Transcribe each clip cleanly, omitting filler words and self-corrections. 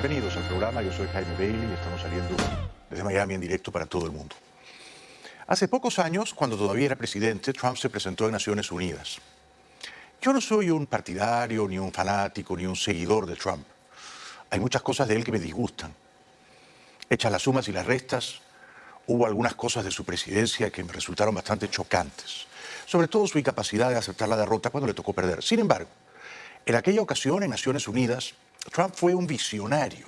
Bienvenidos al programa, yo soy Jaime Bailey y estamos saliendo desde Miami en directo para todo el mundo. Hace pocos años, cuando todavía era presidente, Trump se presentó en Naciones Unidas. Yo no soy un partidario, ni un fanático, ni un seguidor de Trump. Hay muchas cosas de él que me disgustan. Hechas las sumas y las restas, hubo algunas cosas de su presidencia que me resultaron bastante chocantes. Sobre todo su incapacidad de aceptar la derrota cuando le tocó perder. Sin embargo, en aquella ocasión, en Naciones Unidas, Trump fue un visionario,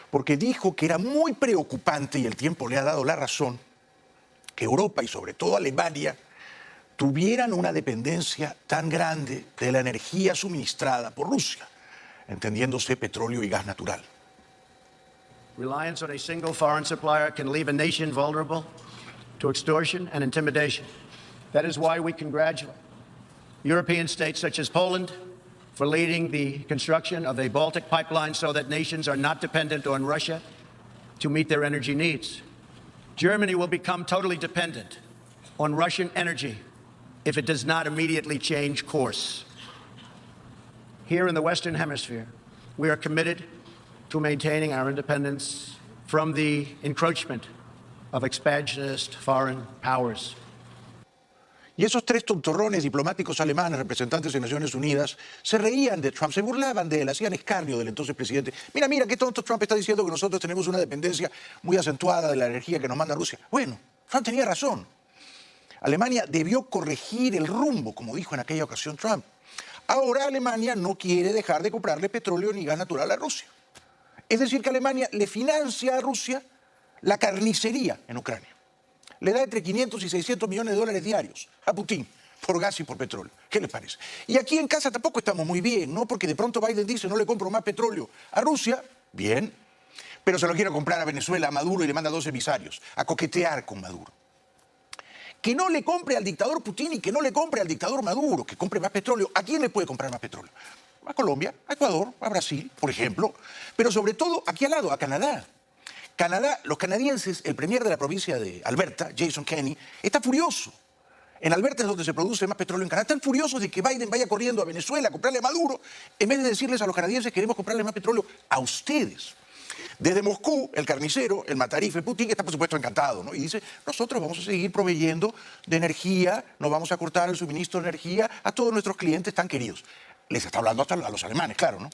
porque dijo que era muy preocupante, y el tiempo le ha dado la razón, que Europa y sobre todo Alemania tuvieran una dependencia tan grande de la energía suministrada por Rusia, entendiéndose petróleo y gas natural. Reliance on a single foreign supplier can leave a nation vulnerable to extortion and intimidation. That is why we congratulate European states such as Poland for leading the construction of a Baltic pipeline so that nations are not dependent on Russia to meet their energy needs. Germany will become totally dependent on Russian energy if it does not immediately change course. Here in the Western Hemisphere, we are committed to maintaining our independence from the encroachment of expansionist foreign powers. Y esos tres tontorrones diplomáticos alemanes, representantes en Naciones Unidas, se reían de Trump, se burlaban de él, hacían escarnio del entonces presidente. Mira, mira, qué tonto Trump está diciendo que nosotros tenemos una dependencia muy acentuada de la energía que nos manda Rusia. Bueno, Trump tenía razón. Alemania debió corregir el rumbo, como dijo en aquella ocasión Trump. Ahora Alemania no quiere dejar de comprarle petróleo ni gas natural a Rusia. Es decir, que Alemania le financia a Rusia la carnicería en Ucrania. Le da entre 500 y 600 millones de dólares diarios a Putin por gas y por petróleo. ¿Qué les parece? Y aquí en casa tampoco estamos muy bien, ¿no? Porque de pronto Biden dice, no le compro más petróleo a Rusia. Bien, pero se lo quiere comprar a Venezuela, a Maduro, y le manda 2 emisarios a coquetear con Maduro. Que no le compre al dictador Putin y que no le compre al dictador Maduro, que compre más petróleo. ¿A quién le puede comprar más petróleo? A Colombia, a Ecuador, a Brasil, por ejemplo. Pero sobre todo, aquí al lado, a Canadá. Canadá, los canadienses, el premier de la provincia de Alberta, Jason Kenney, está furioso. En Alberta es donde se produce más petróleo en Canadá. Están furiosos de que Biden vaya corriendo a Venezuela a comprarle a Maduro, en vez de decirles a los canadienses queremos comprarle más petróleo a ustedes. Desde Moscú, el carnicero, el matarife Putin, está por supuesto encantado, ¿no? Y dice, nosotros vamos a seguir proveyendo de energía, no vamos a cortar el suministro de energía a todos nuestros clientes tan queridos. Les está hablando hasta a los alemanes, claro, ¿no?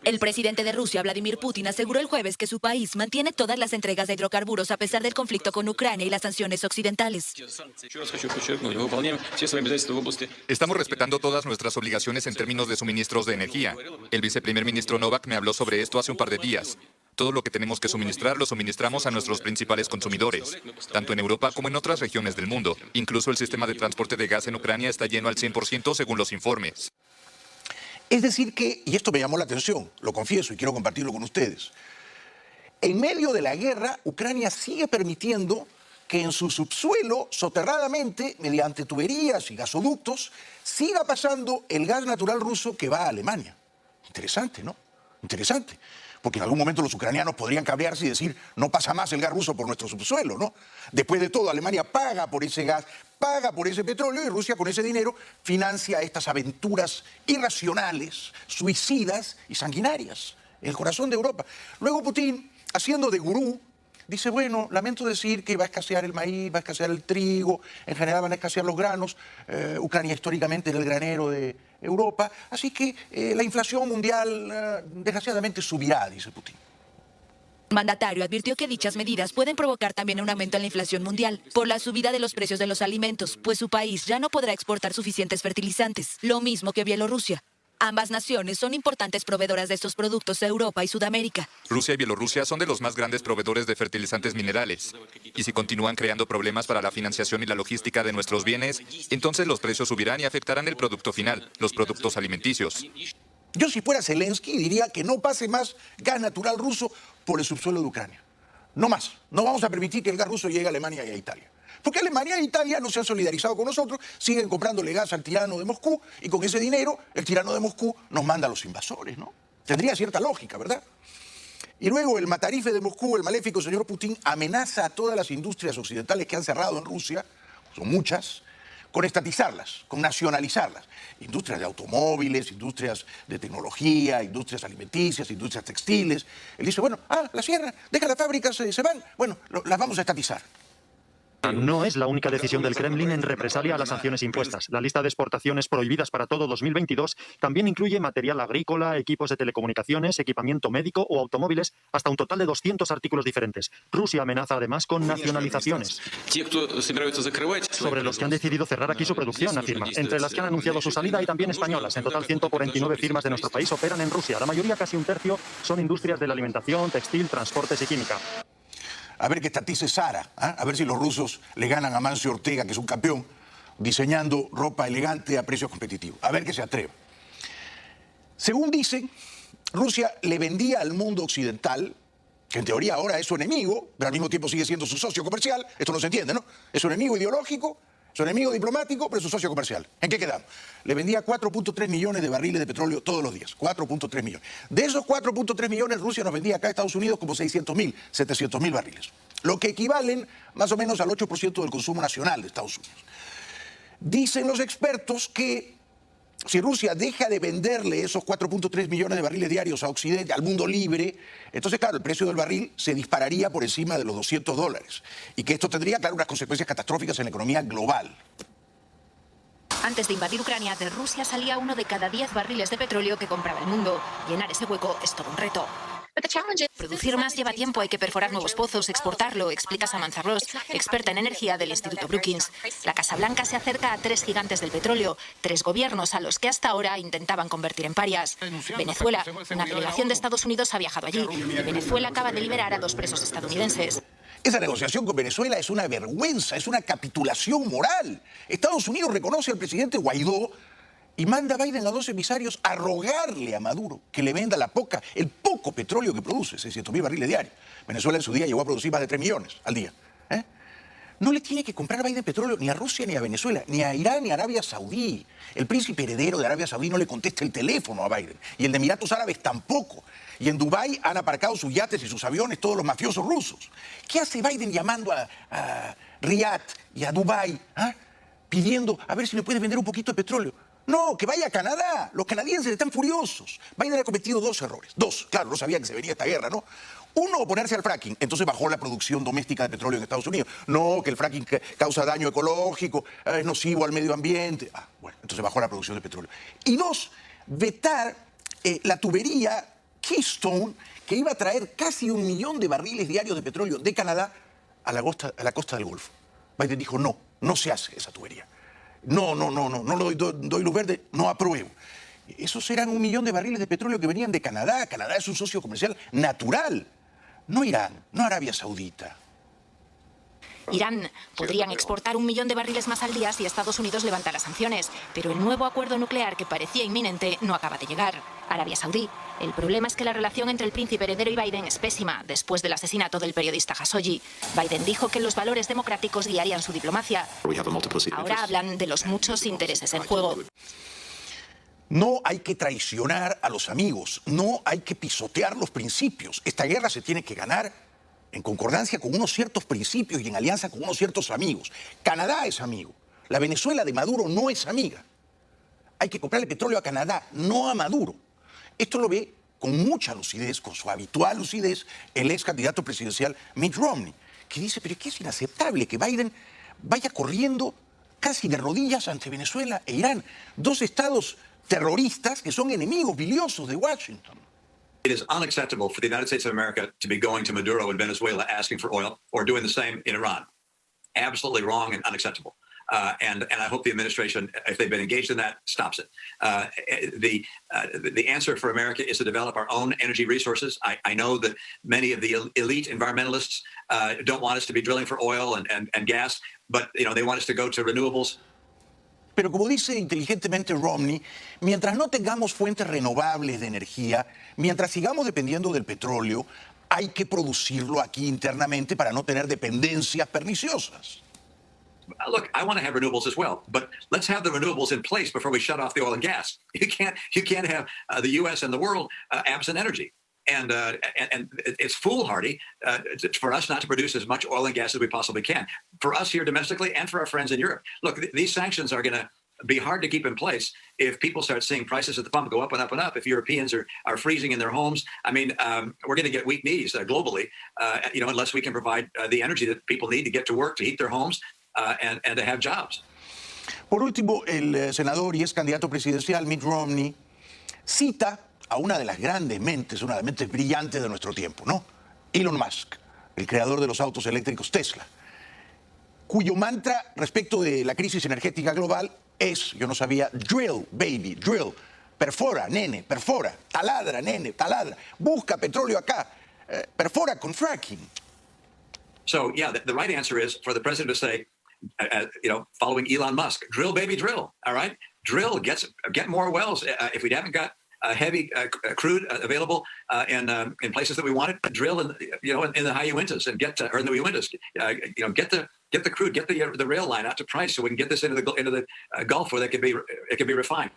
El presidente de Rusia, Vladimir Putin, aseguró el jueves que su país mantiene todas las entregas de hidrocarburos a pesar del conflicto con Ucrania y las sanciones occidentales. Estamos respetando todas nuestras obligaciones en términos de suministros de energía. El viceprimer ministro Novak me habló sobre esto hace un par de días. Todo lo que tenemos que suministrar lo suministramos a nuestros principales consumidores, tanto en Europa como en otras regiones del mundo. Incluso el sistema de transporte de gas en Ucrania está lleno al 100% según los informes. Es decir que, y esto me llamó la atención, lo confieso y quiero compartirlo con ustedes, en medio de la guerra, Ucrania sigue permitiendo que en su subsuelo, soterradamente, mediante tuberías y gasoductos, siga pasando el gas natural ruso que va a Alemania. Interesante, ¿no? Interesante. Porque en algún momento los ucranianos podrían cabrearse y decir, no pasa más el gas ruso por nuestro subsuelo, ¿no? Después de todo, Alemania paga por ese gas, paga por ese petróleo, y Rusia con ese dinero financia estas aventuras irracionales, suicidas y sanguinarias en el corazón de Europa. Luego Putin, haciendo de gurú, dice, bueno, lamento decir que va a escasear el maíz, va a escasear el trigo, en general van a escasear los granos. Ucrania históricamente era el granero de Europa, así que la inflación mundial desgraciadamente subirá, dice Putin. El mandatario advirtió que dichas medidas pueden provocar también un aumento en la inflación mundial por la subida de los precios de los alimentos, pues su país ya no podrá exportar suficientes fertilizantes, lo mismo que Bielorrusia. Ambas naciones son importantes proveedoras de estos productos a Europa y Sudamérica. Rusia y Bielorrusia son de los más grandes proveedores de fertilizantes minerales. Y si continúan creando problemas para la financiación y la logística de nuestros bienes, entonces los precios subirán y afectarán el producto final, los productos alimenticios. Yo, si fuera Zelensky, diría que no pase más gas natural ruso por el subsuelo de Ucrania. No más. No vamos a permitir que el gas ruso llegue a Alemania y a Italia. Porque Alemania e Italia no se han solidarizado con nosotros, siguen comprándole gas al tirano de Moscú, y con ese dinero el tirano de Moscú nos manda a los invasores, ¿no? Tendría cierta lógica, ¿verdad? Y luego el matarife de Moscú, el maléfico señor Putin, amenaza a todas las industrias occidentales que han cerrado en Rusia, son muchas, con estatizarlas, con nacionalizarlas. Industrias de automóviles, industrias de tecnología, industrias alimenticias, industrias textiles. Él dice, bueno, la cierran, deja las fábricas, se van, bueno, las vamos a estatizar. No es la única decisión del Kremlin en represalia a las sanciones impuestas. La lista de exportaciones prohibidas para todo 2022 también incluye material agrícola, equipos de telecomunicaciones, equipamiento médico o automóviles, hasta un total de 200 artículos diferentes. Rusia amenaza además con nacionalizaciones. Sobre los que han decidido cerrar aquí su producción, afirma. Entre las que han anunciado su salida hay también españolas. En total, 149 firmas de nuestro país operan en Rusia. La mayoría, casi un tercio, son industrias de la alimentación, textil, transportes y química. A ver que estatice Zara, a ver si los rusos le ganan a Mancio Ortega, que es un campeón, diseñando ropa elegante a precios competitivos. A ver que se atreva. Según dicen, Rusia le vendía al mundo occidental, que en teoría ahora es su enemigo, pero al mismo tiempo sigue siendo su socio comercial. Esto no se entiende, ¿no? Es su enemigo ideológico, su enemigo diplomático, pero es su socio comercial. ¿En qué quedamos? Le vendía 4.3 millones de barriles de petróleo todos los días. 4.3 millones. De esos 4.3 millones, Rusia nos vendía acá a Estados Unidos como 600.000, 700.000 barriles. Lo que equivalen más o menos al 8% del consumo nacional de Estados Unidos. Dicen los expertos que si Rusia deja de venderle esos 4.3 millones de barriles diarios a Occidente, al mundo libre, entonces, claro, el precio del barril se dispararía por encima de los $200. Y que esto tendría, claro, unas consecuencias catastróficas en la economía global. Antes de invadir Ucrania, de Rusia salía 1 de cada 10 barriles de petróleo que compraba el mundo. Llenar ese hueco es todo un reto. Producir más lleva tiempo, hay que perforar nuevos pozos, exportarlo, explica Samantha Ross, experta en energía del Instituto Brookings. La Casa Blanca se acerca a 3 gigantes del petróleo, 3 gobiernos a los que hasta ahora intentaban convertir en parias. Venezuela, una delegación de Estados Unidos ha viajado allí y Venezuela acaba de liberar a 2 presos estadounidenses. Esa negociación con Venezuela es una vergüenza, es una capitulación moral. Estados Unidos reconoce al presidente Guaidó y manda a Biden a 2 emisarios a rogarle a Maduro que le venda el poco petróleo que produce, 600.000 barriles diarios. Venezuela en su día llegó a producir más de 3 millones al día. No le tiene que comprar Biden petróleo ni a Rusia ni a Venezuela, ni a Irán ni a Arabia Saudí. El príncipe heredero de Arabia Saudí no le contesta el teléfono a Biden. Y el de Emiratos Árabes tampoco. Y en Dubái han aparcado sus yates y sus aviones todos los mafiosos rusos. ¿Qué hace Biden llamando a Riyadh y a Dubái, pidiendo a ver si le puede vender un poquito de petróleo? No, que vaya a Canadá. Los canadienses están furiosos. Biden ha cometido 2 errores. 2, claro, no sabía que se venía esta guerra, ¿no? Uno, oponerse al fracking. Entonces bajó la producción doméstica de petróleo en Estados Unidos. No, que el fracking causa daño ecológico, es nocivo al medio ambiente. Bueno, entonces bajó la producción de petróleo. Y 2, vetar la tubería Keystone, que iba a traer casi 1 millón de barriles diarios de petróleo de Canadá a la costa del Golfo. Biden dijo, no se hace esa tubería. No doy luz verde, no apruebo. Esos eran 1 millón de barriles de petróleo que venían de Canadá. Canadá es un socio comercial natural. No Irán, no Arabia Saudita. Irán podrían exportar 1 millón de barriles más al día si Estados Unidos levantara sanciones, pero el nuevo acuerdo nuclear que parecía inminente no acaba de llegar. Arabia Saudí. El problema es que la relación entre el príncipe heredero y Biden es pésima después del asesinato del periodista Khashoggi. Biden dijo que los valores democráticos guiarían su diplomacia. Ahora hablan de los muchos intereses en juego. No hay que traicionar a los amigos, no hay que pisotear los principios. Esta guerra se tiene que ganar en concordancia con unos ciertos principios y en alianza con unos ciertos amigos. Canadá es amigo. La Venezuela de Maduro no es amiga. Hay que comprarle petróleo a Canadá, no a Maduro. Esto lo ve con mucha lucidez, con su habitual lucidez, el ex candidato presidencial Mitt Romney, que dice, pero es que es inaceptable que Biden vaya corriendo casi de rodillas ante Venezuela e Irán, 2 estados terroristas que son enemigos biliosos de Washington. It is unacceptable for the United States of America to be going to Maduro in Venezuela asking for oil or doing the same in Iran. Absolutely wrong and unacceptable. And I hope the administration, if they've been engaged in that, stops it. The answer for America is to develop our own energy resources. I know that many of the elite environmentalists don't want us to be drilling for oil and gas, but they want us to go to renewables. Pero como dice inteligentemente Romney, mientras no tengamos fuentes renovables de energía, mientras sigamos dependiendo del petróleo, hay que producirlo aquí internamente para no tener dependencias perniciosas. Look, I want to have renewables as well, but let's have the renewables in place before we shut off the oil and gas. You can't have the U.S. and the world absent energy. And it's foolhardy for us not to produce as much oil and gas as we possibly can, for us here domestically and for our friends in Europe. Look, these sanctions are going to be hard to keep in place if people start seeing prices at the pump go up and up and up. If Europeans are freezing in their homes, I mean, we're going to get weak knees globally, unless we can provide the energy that people need to get to work, to heat their homes, and to have jobs. Por último, el senador y ex candidato presidencial Mitt Romney cita a una de las grandes mentes, una de las mentes brillantes de nuestro tiempo, ¿no? Elon Musk, el creador de los autos eléctricos Tesla, cuyo mantra respecto de la crisis energética global es, yo no sabía, drill, baby, drill, perfora, nene, perfora, taladra, nene, taladra, busca petróleo acá, perfora con fracking. So, yeah, the right answer is for the president to say, following Elon Musk, drill, baby, drill, all right? Drill, get more wells. If we haven't got heavy crude available in places that we want it, drill in the high Uintas and or in the Uintas, get the crude, get the rail line out to price so we can get this into the Gulf where it can be refined.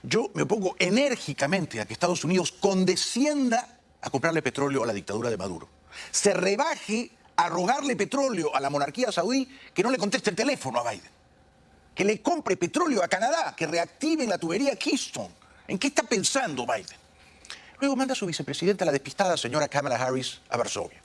Yo me opongo enérgicamente a que Estados Unidos condescienda a comprarle petróleo a la dictadura de Maduro. Se rebaje a rogarle petróleo a la monarquía saudí, que no le conteste el teléfono a Biden. Que le compre petróleo a Canadá, que reactiven la tubería Keystone. ¿En qué está pensando Biden? Luego manda a su vicepresidenta, la despistada señora Kamala Harris, a Varsovia.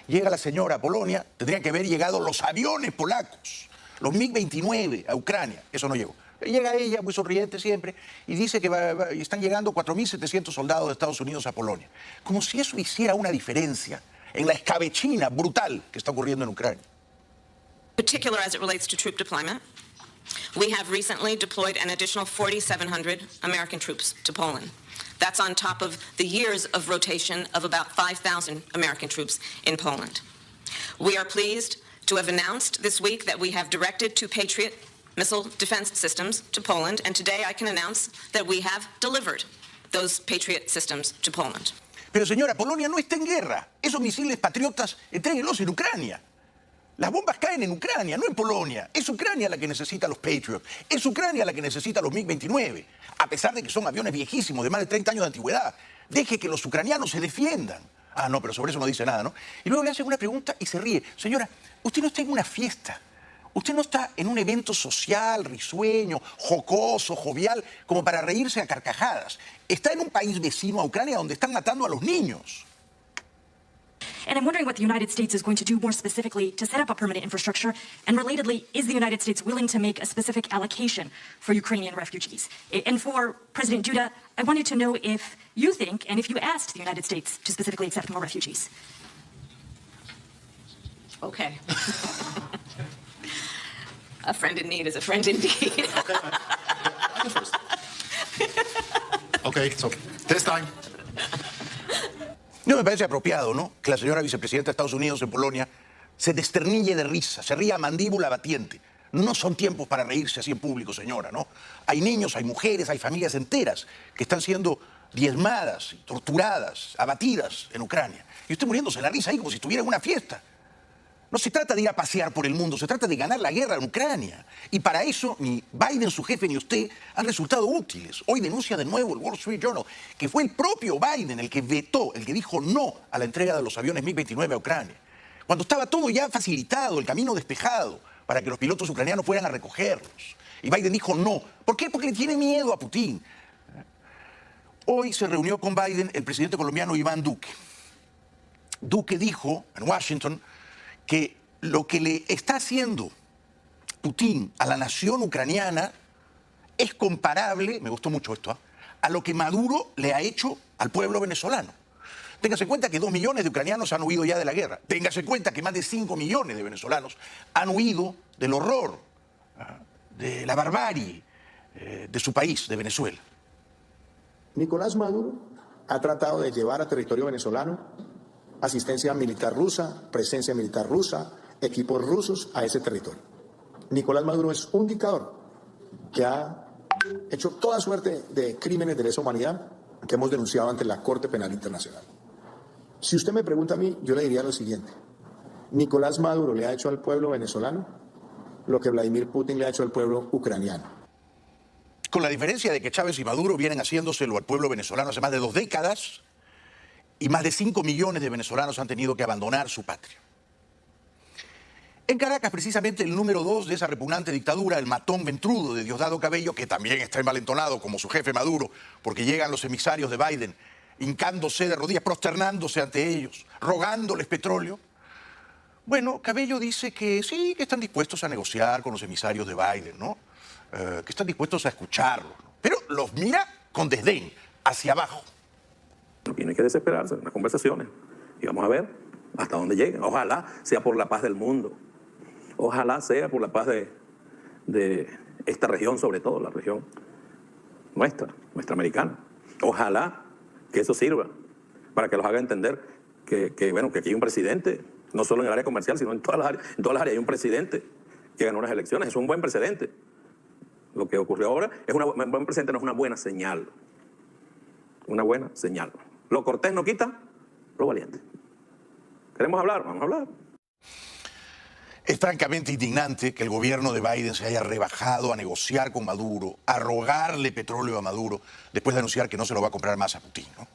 Llega la señora a Polonia, tendrían que haber llegado los aviones polacos, los MiG-29 a Ucrania. Eso no llegó. Llega ella, muy sonriente siempre, y dice que están llegando 4.700 soldados de Estados Unidos a Polonia. Como si eso hiciera una diferencia en la escabechina brutal que está ocurriendo en Ucrania. Particular as it relates to troop deployment, we have recently deployed an additional 4,700 American troops to Poland. That's on top of the years of rotation of about 5,000 American troops in Poland. We are pleased to have announced this week that we have directed 2 Patriot missile defense systems to Poland, and today I can announce that we have delivered those Patriot systems to Poland. Pero señora, Polonia no está en guerra. Esos misiles patriotas, entréguenlos en Ucrania. Las bombas caen en Ucrania, no en Polonia. Es Ucrania la que necesita los Patriot. Es Ucrania la que necesita los MiG-29. A pesar de que son aviones viejísimos, de más de 30 años de antigüedad. Deje que los ucranianos se defiendan. Ah, no, pero sobre eso no dice nada, ¿no? Y luego le hacen una pregunta y se ríe. Señora, usted no está en una fiesta. Usted no está en un evento social, risueño, jocoso, jovial, como para reírse a carcajadas. Está en un país vecino a Ucrania donde están matando a los niños. And I'm wondering what the United States is going to do more specifically to set up a permanent infrastructure. And relatedly, is the United States willing to make a specific allocation for Ukrainian refugees? And for President Duda, I wanted to know if you think, and if you asked the United States to specifically accept more refugees. Okay. A friend in need is a friend indeed. Okay, so this time. No me parece apropiado, ¿no? Que la señora vicepresidenta de Estados Unidos en Polonia se desternille de risa, se ría a mandíbula batiente. No son tiempos para reírse así en público, señora, ¿no? Hay niños, hay mujeres, hay familias enteras que están siendo diezmadas, torturadas, abatidas en Ucrania. Y usted muriéndose la risa ahí como si estuviera en una fiesta. No se trata de ir a pasear por el mundo, se trata de ganar la guerra en Ucrania. Y para eso ni Biden, su jefe, ni usted han resultado útiles. Hoy denuncia de nuevo el Wall Street Journal que fue el propio Biden el que vetó, el que dijo no a la entrega de los aviones MiG-29 a Ucrania. Cuando estaba todo ya facilitado, el camino despejado para que los pilotos ucranianos fueran a recogerlos. Y Biden dijo no. ¿Por qué? Porque le tiene miedo a Putin. Hoy se reunió con Biden el presidente colombiano Iván Duque. Duque dijo en Washington que lo que le está haciendo Putin a la nación ucraniana es comparable, me gustó mucho esto, a lo que Maduro le ha hecho al pueblo venezolano. Téngase en cuenta que 2 millones de ucranianos han huido ya de la guerra. Téngase en cuenta que más de 5 millones de venezolanos han huido del horror, de la barbarie de su país, de Venezuela. Nicolás Maduro ha tratado de llevar a territorio venezolano asistencia militar rusa, presencia militar rusa, equipos rusos a ese territorio. Nicolás Maduro es un dictador que ha hecho toda suerte de crímenes de lesa humanidad que hemos denunciado ante la Corte Penal Internacional. Si usted me pregunta a mí, yo le diría lo siguiente. Nicolás Maduro le ha hecho al pueblo venezolano lo que Vladimir Putin le ha hecho al pueblo ucraniano. Con la diferencia de que Chávez y Maduro vienen haciéndoselo al pueblo venezolano hace más de 2 décadas, y más de 5 millones de venezolanos han tenido que abandonar su patria. En Caracas, precisamente, el número 2 de esa repugnante dictadura, el matón ventrudo de Diosdado Cabello, que también está envalentonado como su jefe Maduro, porque llegan los emisarios de Biden, hincándose de rodillas, prosternándose ante ellos, rogándoles petróleo. Bueno, Cabello dice que sí, que están dispuestos a negociar con los emisarios de Biden, ¿no? Que están dispuestos a escucharlos, ¿no? Pero los mira con desdén, hacia abajo. Y no hay que desesperarse en las conversaciones. Y vamos a ver hasta dónde lleguen. Ojalá sea por la paz del mundo. Ojalá sea por la paz de esta región, sobre todo la región nuestra americana. Ojalá que eso sirva para que los haga entender que aquí hay un presidente, no solo en el área comercial, sino en todas las áreas hay un presidente que ganó unas elecciones. Es un buen precedente. Lo que ocurrió ahora es un buen precedente, no es una buena señal. Una buena señal. Lo cortés no quita lo valiente. ¿Queremos hablar? Vamos a hablar. Es francamente indignante que el gobierno de Biden se haya rebajado a negociar con Maduro, a rogarle petróleo a Maduro, después de anunciar que no se lo va a comprar más a Putin, ¿no?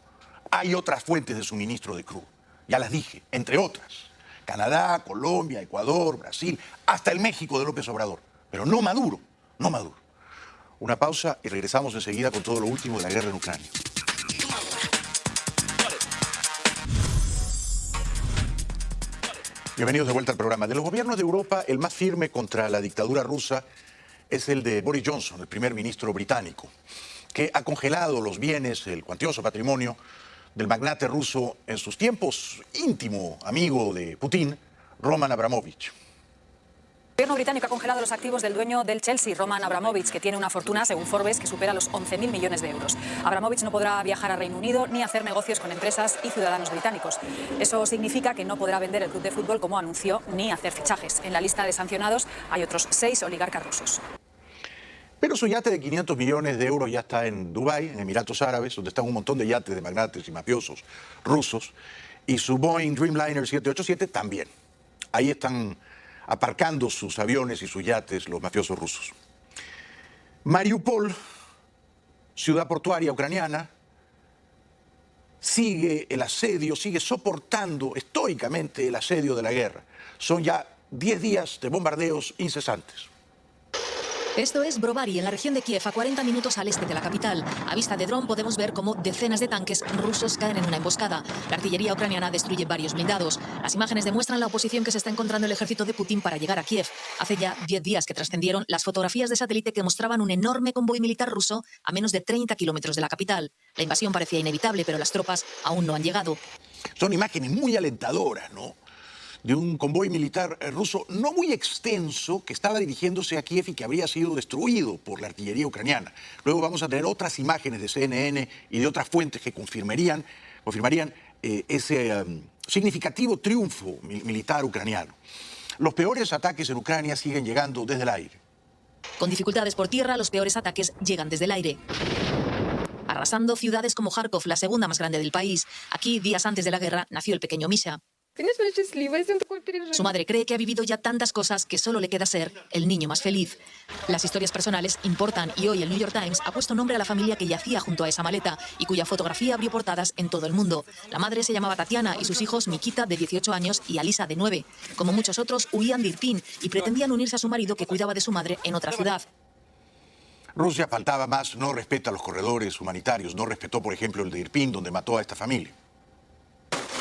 Hay otras fuentes de suministro de crudo, ya las dije, entre otras. Canadá, Colombia, Ecuador, Brasil, hasta el México de López Obrador. Pero no Maduro, no Maduro. Una pausa y regresamos enseguida con todo lo último de la guerra en Ucrania. Bienvenidos de vuelta al programa. De los gobiernos de Europa, el más firme contra la dictadura rusa es el de Boris Johnson, el primer ministro británico, que ha congelado los bienes, el cuantioso patrimonio del magnate ruso en sus tiempos íntimo amigo de Putin, Roman Abramovich. El gobierno británico ha congelado los activos del dueño del Chelsea, Roman Abramovich, que tiene una fortuna, según Forbes, que supera los 11.000 millones de euros. Abramovich no podrá viajar a Reino Unido ni hacer negocios con empresas y ciudadanos británicos. Eso significa que no podrá vender el club de fútbol como anunció ni hacer fichajes. En la lista de sancionados hay otros 6 oligarcas rusos. Pero su yate de 500 millones de euros ya está en Dubái, en Emiratos Árabes, donde están un montón de yates de magnates y mafiosos rusos, y su Boeing Dreamliner 787 también. Ahí están aparcando sus aviones y sus yates los mafiosos rusos. Mariupol, ciudad portuaria ucraniana, sigue el asedio, sigue soportando históricamente el asedio de la guerra. Son ya 10 días de bombardeos incesantes. Esto es Brovary, en la región de Kiev, a 40 minutos al este de la capital. A vista de dron podemos ver cómo decenas de tanques rusos caen en una emboscada. La artillería ucraniana destruye varios blindados. Las imágenes demuestran la oposición que se está encontrando el ejército de Putin para llegar a Kiev. Hace ya 10 días que trascendieron las fotografías de satélite que mostraban un enorme convoy militar ruso a menos de 30 kilómetros de la capital. La invasión parecía inevitable, pero las tropas aún no han llegado. Son imágenes muy alentadoras, ¿no?, de un convoy militar ruso no muy extenso que estaba dirigiéndose a Kiev y que habría sido destruido por la artillería ucraniana. Luego vamos a tener otras imágenes de CNN y de otras fuentes que confirmarían ese significativo triunfo militar ucraniano. Los peores ataques en Ucrania siguen llegando desde el aire. Con dificultades por tierra, los peores ataques llegan desde el aire, arrasando ciudades como Kharkov, la segunda más grande del país. Aquí, días antes de la guerra, nació el pequeño Misha. Su madre cree que ha vivido ya tantas cosas que solo le queda ser el niño más feliz. Las historias personales importan y hoy el New York Times ha puesto nombre a la familia que yacía junto a esa maleta y cuya fotografía abrió portadas en todo el mundo. La madre se llamaba Tatiana y sus hijos Nikita, de 18 años, y Alisa, de 9. Como muchos otros, huían de Irpin y pretendían unirse a su marido, que cuidaba de su madre en otra ciudad. Rusia, faltaba más, no respeta los corredores humanitarios, no respetó, por ejemplo, el de Irpin, donde mató a esta familia.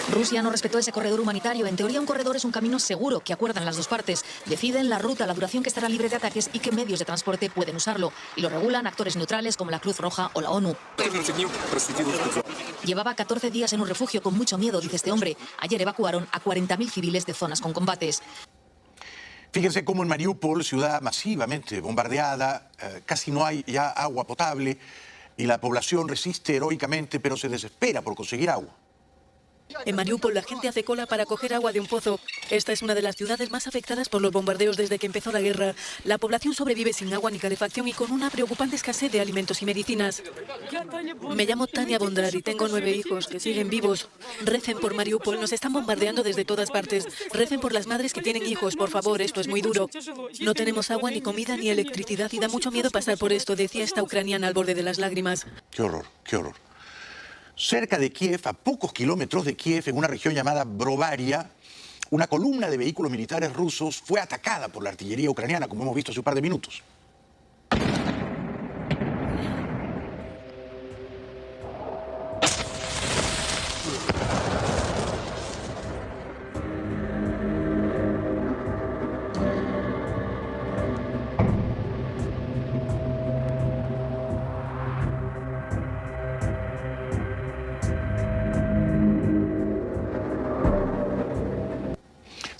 Rusia no respetó ese corredor humanitario. En teoría, un corredor es un camino seguro que acuerdan las dos partes. Deciden la ruta, la duración que estará libre de ataques y qué medios de transporte pueden usarlo. Y lo regulan actores neutrales como la Cruz Roja o la ONU. Llevaba 14 días en un refugio con mucho miedo, dice este hombre. Ayer evacuaron a 40.000 civiles de zonas con combates. Fíjense cómo en Mariupol, ciudad masivamente bombardeada, casi no hay ya agua potable y la población resiste heroicamente, pero se desespera por conseguir agua. En Mariupol la gente hace cola para coger agua de un pozo. Esta es una de las ciudades más afectadas por los bombardeos desde que empezó la guerra. La población sobrevive sin agua ni calefacción y con una preocupante escasez de alimentos y medicinas. Me llamo Tania Bondar y tengo 9 hijos que siguen vivos. Recen por Mariupol, nos están bombardeando desde todas partes. Recen por las madres que tienen hijos, por favor, esto es muy duro. No tenemos agua, ni comida, ni electricidad y da mucho miedo pasar por esto, decía esta ucraniana al borde de las lágrimas. Qué horror, qué horror. Cerca de Kiev, a pocos kilómetros de Kiev, en una región llamada Brovaria, una columna de vehículos militares rusos fue atacada por la artillería ucraniana, como hemos visto hace un par de minutos.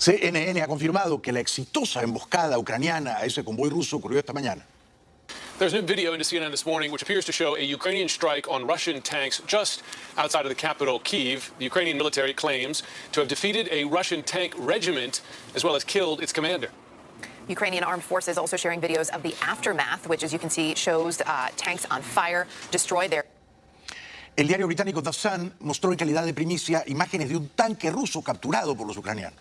CNN ha confirmado que la exitosa emboscada ucraniana a ese convoy ruso ocurrió esta mañana. There's new video into CNN this morning which appears to show a Ukrainian strike on Russian tanks just outside of the capital, Kyiv. The Ukrainian military claims to have defeated a Russian tank regiment as well as killed its commander. Ukrainian armed forces also sharing videos of the aftermath, which, as you can see, shows tanks on fire, destroyed there. El diario británico The Sun mostró en calidad de primicia imágenes de un tanque ruso capturado por los ucranianos.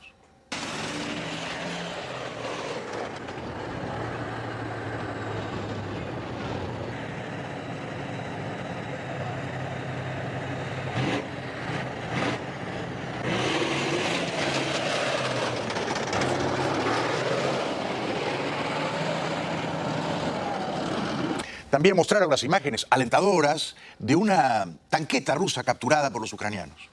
También mostraron las imágenes alentadoras de una tanqueta rusa capturada por los ucranianos.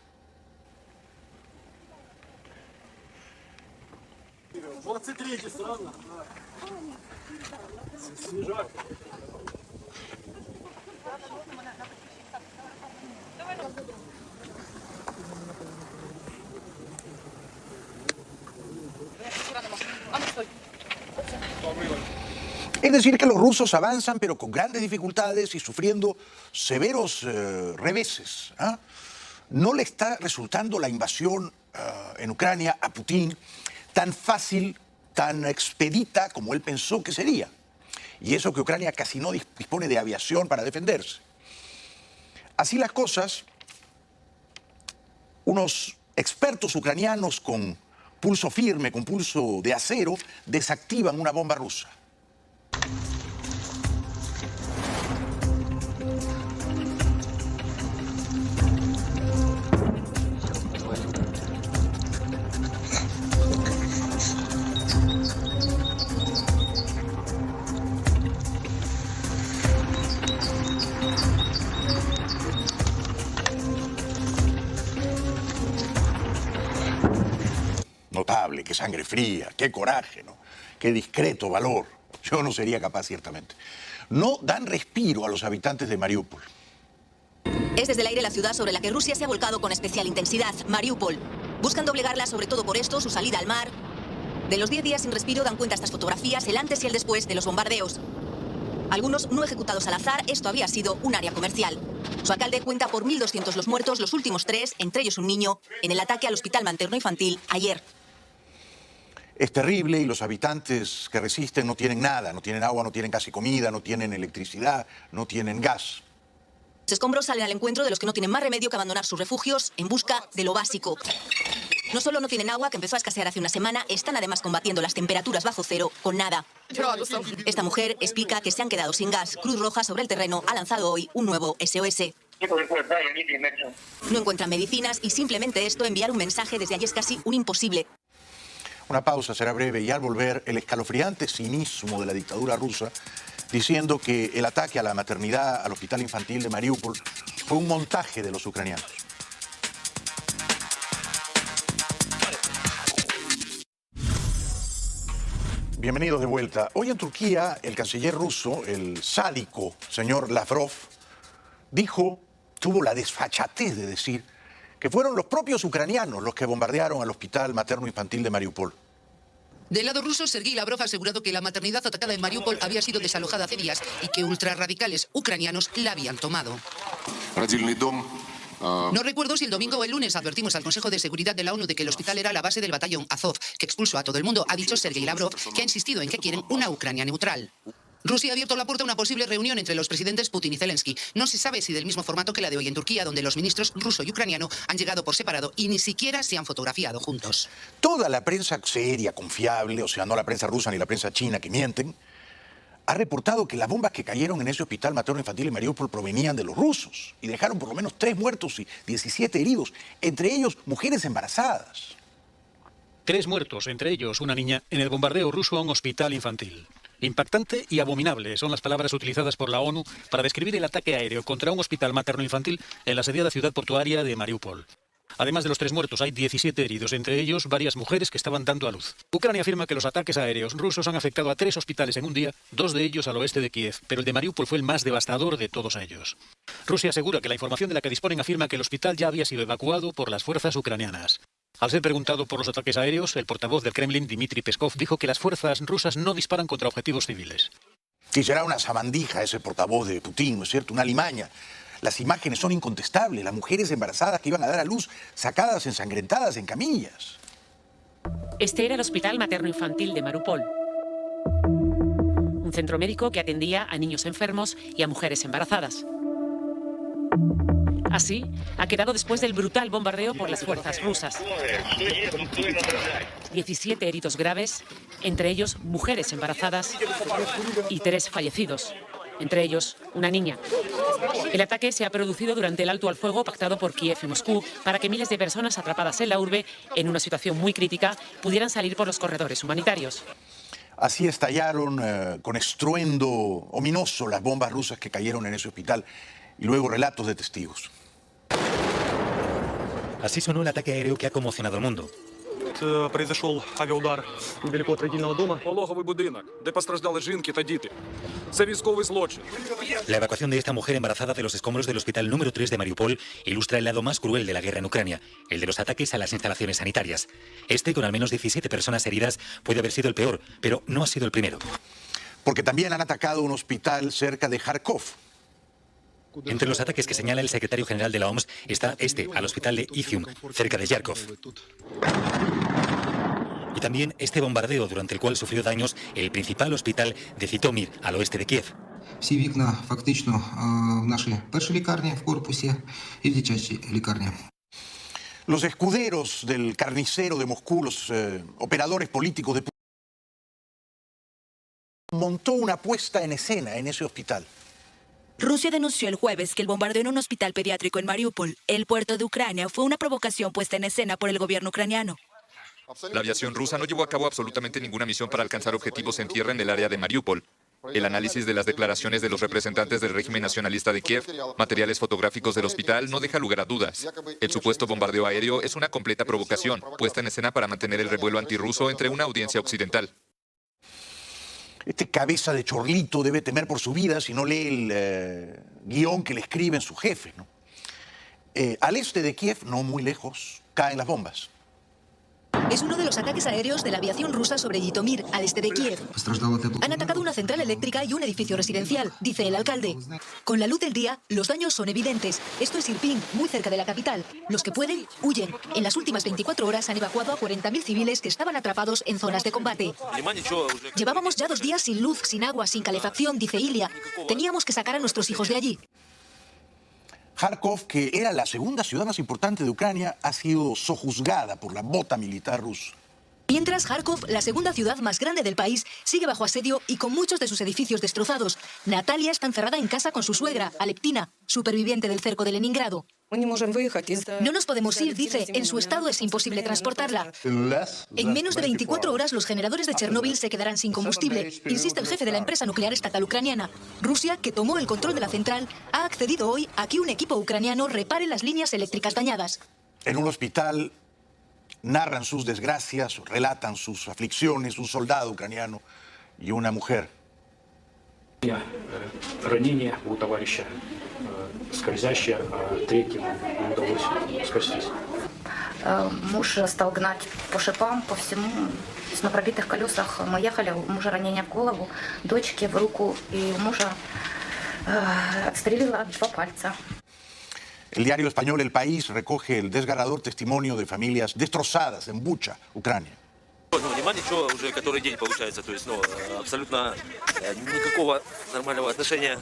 Es decir, que los rusos avanzan, pero con grandes dificultades y sufriendo severos reveses. No le está resultando la invasión en Ucrania a Putin tan fácil, tan expedita como él pensó que sería. Y eso que Ucrania casi no dispone de aviación para defenderse. Así las cosas, unos expertos ucranianos con pulso firme, con pulso de acero, desactivan una bomba rusa. Notable, qué sangre fría, qué coraje, ¿no? Qué discreto valor. Yo no sería capaz, ciertamente. No dan respiro a los habitantes de Mariupol. Es desde el aire la ciudad sobre la que Rusia se ha volcado con especial intensidad, Mariupol. Buscan doblegarla, sobre todo por esto, su salida al mar. De los 10 días sin respiro dan cuenta estas fotografías, el antes y el después de los bombardeos. Algunos no ejecutados al azar, esto había sido un área comercial. Su alcalde cuenta por 1.200 los muertos, los últimos 3, entre ellos un niño, en el ataque al hospital materno-infantil ayer. Es terrible y los habitantes que resisten no tienen nada, no tienen agua, no tienen casi comida, no tienen electricidad, no tienen gas. Los escombros salen al encuentro de los que no tienen más remedio que abandonar sus refugios en busca de lo básico. No solo no tienen agua, que empezó a escasear hace una semana, están además combatiendo las temperaturas bajo cero con nada. Esta mujer explica que se han quedado sin gas. Cruz Roja sobre el terreno ha lanzado hoy un nuevo SOS. No encuentran medicinas y simplemente esto, enviar un mensaje desde allí es casi un imposible. Una pausa, será breve, y al volver el escalofriante cinismo de la dictadura rusa diciendo que el ataque a la maternidad, al hospital infantil de Mariupol, fue un montaje de los ucranianos. Bienvenidos de vuelta. Hoy en Turquía, el canciller ruso, el sádico señor Lavrov, tuvo la desfachatez de decir que fueron los propios ucranianos los que bombardearon al hospital materno-infantil de Mariupol. Del lado ruso, Sergei Lavrov ha asegurado que la maternidad atacada en Mariupol había sido desalojada hace días y que ultrarradicales ucranianos la habían tomado. No recuerdo si el domingo o el lunes advertimos al Consejo de Seguridad de la ONU de que el hospital era la base del batallón Azov, que expulsó a todo el mundo, ha dicho Sergei Lavrov, que ha insistido en que quieren una Ucrania neutral. Rusia ha abierto la puerta a una posible reunión entre los presidentes Putin y Zelensky. No se sabe si del mismo formato que la de hoy en Turquía, donde los ministros ruso y ucraniano han llegado por separado y ni siquiera se han fotografiado juntos. Toda la prensa seria, confiable, o sea, no la prensa rusa ni la prensa china que mienten, ha reportado que las bombas que cayeron en ese hospital materno-infantil en Mariupol provenían de los rusos y dejaron por lo menos 3 muertos y 17 heridos, entre ellos mujeres embarazadas. 3 muertos, entre ellos una niña, en el bombardeo ruso a un hospital infantil. Impactante y abominable son las palabras utilizadas por la ONU para describir el ataque aéreo contra un hospital materno-infantil en la asediada ciudad portuaria de Mariupol. Además de los 3 muertos, hay 17 heridos, entre ellos varias mujeres que estaban dando a luz. Ucrania afirma que los ataques aéreos rusos han afectado a 3 hospitales en un día, 2 de ellos al oeste de Kiev, pero el de Mariupol fue el más devastador de todos ellos. Rusia asegura que la información de la que disponen afirma que el hospital ya había sido evacuado por las fuerzas ucranianas. Al ser preguntado por los ataques aéreos, el portavoz del Kremlin, Dmitry Peskov, dijo que las fuerzas rusas no disparan contra objetivos civiles. Y será una sabandija ese portavoz de Putin, ¿no es cierto? Una alimaña. Las imágenes son incontestables. Las mujeres embarazadas que iban a dar a luz, sacadas ensangrentadas en camillas. Este era el Hospital Materno-Infantil de Mariupol. Un centro médico que atendía a niños enfermos y a mujeres embarazadas. Así ha quedado después del brutal bombardeo por las fuerzas rusas. 17 heridos graves, entre ellos mujeres embarazadas y 3 fallecidos, entre ellos una niña. El ataque se ha producido durante el alto al fuego pactado por Kiev y Moscú para que miles de personas atrapadas en la urbe, en una situación muy crítica, pudieran salir por los corredores humanitarios. Así estallaron con estruendo ominoso las bombas rusas que cayeron en ese hospital y luego relatos de testigos. Así sonó el ataque aéreo que ha conmocionado al mundo. Произошел авиаудар недалеко от родильного дома. Пологовий будинок, де постраждали жінки та діти. Це військовий злочин. La evacuación de esta mujer embarazada de los escombros del hospital número 3 de Mariupol ilustra el lado más cruel de la guerra en Ucrania, el de los ataques a las instalaciones sanitarias. Este, con al menos 17 personas heridas, puede haber sido el peor, pero no ha sido el primero. Porque también han atacado un hospital cerca de Kharkov. Entre los ataques que señala el secretario general de la OMS está este, al hospital de Izium, cerca de Yarkov. Y también este bombardeo durante el cual sufrió daños el principal hospital de Zitomir, al oeste de Kiev. Всі вікна фактично в нашій першій лікарні в корпусі і в дитячій лікарні. Los escuderos del carnicero de Moscú, los operadores políticos de Putin, montó una puesta en escena en ese hospital. Rusia denunció el jueves que el bombardeo en un hospital pediátrico en Mariupol, el puerto de Ucrania, fue una provocación puesta en escena por el gobierno ucraniano. La aviación rusa no llevó a cabo absolutamente ninguna misión para alcanzar objetivos en tierra en el área de Mariupol. El análisis de las declaraciones de los representantes del régimen nacionalista de Kiev, materiales fotográficos del hospital, no deja lugar a dudas. El supuesto bombardeo aéreo es una completa provocación, puesta en escena para mantener el revuelo antirruso entre una audiencia occidental. Este cabeza de chorlito debe temer por su vida si no lee el guión que le escriben sus jefes, ¿no? Al este de Kiev, no muy lejos, caen las bombas. Es uno de los ataques aéreos de la aviación rusa sobre Jitomir, al este de Kiev. Han atacado una central eléctrica y un edificio residencial, dice el alcalde. Con la luz del día, los daños son evidentes. Esto es Irpin, muy cerca de la capital. Los que pueden, huyen. En las últimas 24 horas han evacuado a 40.000 civiles que estaban atrapados en zonas de combate. Llevábamos ya 2 días sin luz, sin agua, sin calefacción, dice Ilya. Teníamos que sacar a nuestros hijos de allí. Kharkov, que era la segunda ciudad más importante de Ucrania, ha sido sojuzgada por la bota militar rusa. Mientras, Kharkov, la segunda ciudad más grande del país, sigue bajo asedio y con muchos de sus edificios destrozados. Natalia está encerrada en casa con su suegra, Aleptina, superviviente del cerco de Leningrado. No nos podemos ir, dice. En su estado es imposible transportarla. En menos de 24 horas, los generadores de Chernóbil se quedarán sin combustible, insiste el jefe de la empresa nuclear estatal ucraniana. Rusia, que tomó el control de la central, ha accedido hoy a que un equipo ucraniano repare las líneas eléctricas dañadas. En un hospital narran sus desgracias, relatan sus aflicciones, un soldado ucraniano y una mujer. Ранение у товарища скользящее, третьему не удалось спастись. Муж стал гнать по шипам, по всему. На пробитых колесах мы ехали, у мужа ранение в голову, дочке в руку, и у мужа отстрелило 2 пальца. El diario español El País recoge el desgarrador testimonio de familias destrozadas en Bucha, Ucrania. Внимание, что уже который день получается, то есть, абсолютно никакого нормального отношения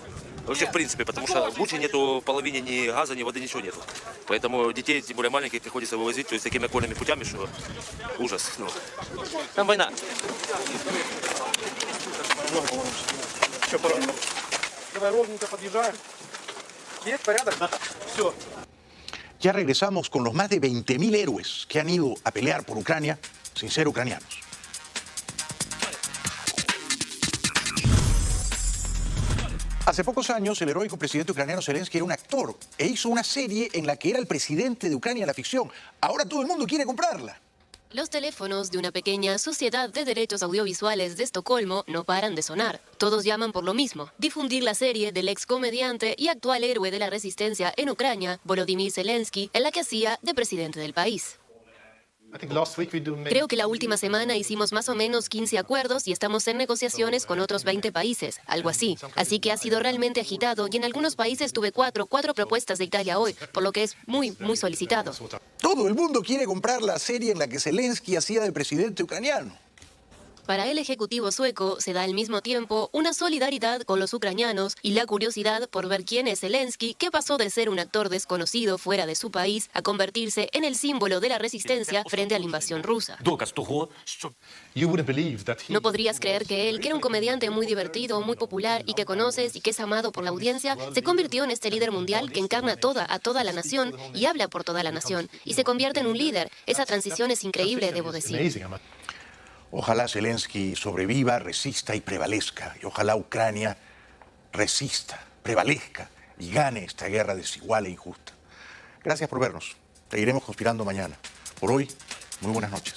вообще в принципе, потому что в Буче нету в половине ни газа, ни воды, ничего нету. Поэтому детей, тем более маленьких, приходится вывозить, то есть такими окольными путями, что ужас. Там война. Что, давай ровненько подъезжаем. Есть порядок? Да. Все. Ya regresamos con los más de 20.000 héroes que han ido a pelear por Ucrania sin ser ucranianos. Hace pocos años, el heroico presidente ucraniano Zelensky era un actor e hizo una serie en la que era el presidente de Ucrania en la ficción. Ahora todo el mundo quiere comprarla. Los teléfonos de una pequeña sociedad de derechos audiovisuales de Estocolmo no paran de sonar. Todos llaman por lo mismo: difundir la serie del ex comediante y actual héroe de la resistencia en Ucrania, Volodymyr Zelensky, en la que hacía de presidente del país. Creo que la última semana hicimos más o menos 15 acuerdos y estamos en negociaciones con otros 20 países, algo así. Así que ha sido realmente agitado y en algunos países tuve cuatro propuestas de Italia hoy, por lo que es muy solicitado. Todo el mundo quiere comprar la serie en la que Zelensky hacía de presidente ucraniano. Para el ejecutivo sueco se da al mismo tiempo una solidaridad con los ucranianos y la curiosidad por ver quién es Zelensky, que pasó de ser un actor desconocido fuera de su país a convertirse en el símbolo de la resistencia frente a la invasión rusa. No podrías creer que él, que era un comediante muy divertido, muy popular y que conoces y que es amado por la audiencia, se convirtió en este líder mundial que encarna a toda la nación y habla por toda la nación y se convierte en un líder. Esa transición es increíble, debo decir. Ojalá Zelensky sobreviva, resista y prevalezca. Y ojalá Ucrania resista, prevalezca y gane esta guerra desigual e injusta. Gracias por vernos. Seguiremos conspirando mañana. Por hoy, muy buenas noches.